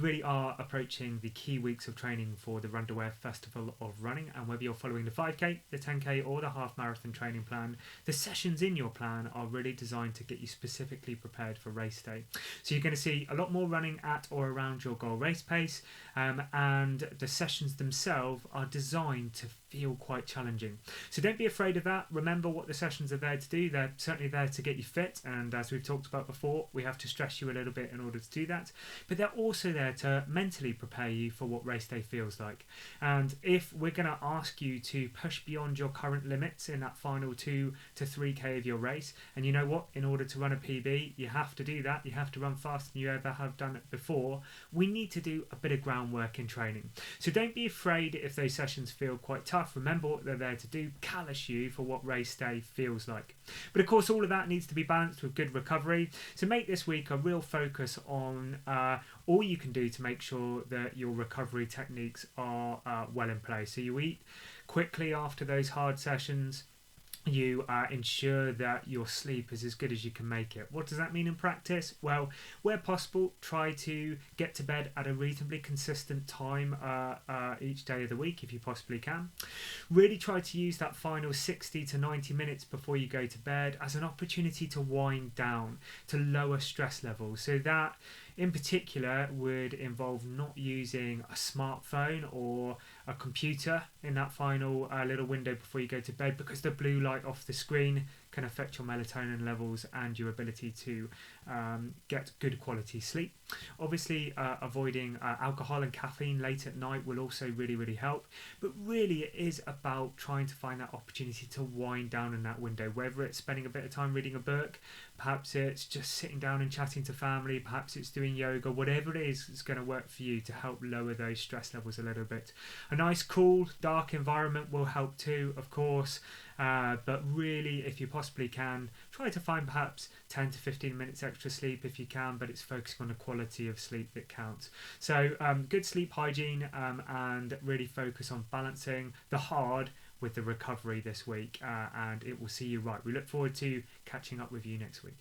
We really are approaching the key weeks of training for the Runderwear Festival of Running, and whether you're following the 5k, the 10k or the half marathon training plan, the sessions in your plan are really designed to get you specifically prepared for race day. So you're going to see a lot more running at or around your goal race pace, and the sessions themselves are designed to feel quite challenging. So don't be afraid of that. Remember what the sessions are there to do. They're certainly there to get you fit, and as we've talked about before, we have to stress you a little bit in order to do that, but they're also there to mentally prepare you for what race day feels like. And if we're going to ask you to push beyond your current limits in that final 2 to 3k of your race, and you know what, in order to run a PB you have to do that, you have to run faster than you ever have done it before, we need to do a bit of groundwork in training. So don't be afraid if those sessions feel quite tough. Remember what they're there to do, callous you for what race day feels like. But of course all of that needs to be balanced with good recovery, so make this week a real focus on all you can do to make sure that your recovery techniques are well in place. So you eat quickly after those hard sessions, you ensure that your sleep is as good as you can make it. What does that mean in practice? Well, where possible, try to get to bed at a reasonably consistent time each day of the week if you possibly can. Really try to use that final 60 to 90 minutes before you go to bed as an opportunity to wind down, to lower stress levels. So that in particular would involve not using a smartphone or a computer in that final little window before you go to bed, because the blue light off the screen can affect your melatonin levels and your ability to get good quality sleep. Obviously avoiding alcohol and caffeine late at night will also really help, but really it is about trying to find that opportunity to wind down in that window, whether it's spending a bit of time reading a book, perhaps it's just sitting down and chatting to family, perhaps it's doing yoga, whatever it is that's going to work for you to help lower those stress levels a little bit. A nice cool dark environment will help too, of course, but really if you possibly can, try to find perhaps 10 to 15 minutes extra sleep if you can, but it's focusing on the quality of sleep that counts. So good sleep hygiene, and really focus on balancing the hard with the recovery this week, and it will see you right. We look forward to catching up with you next week.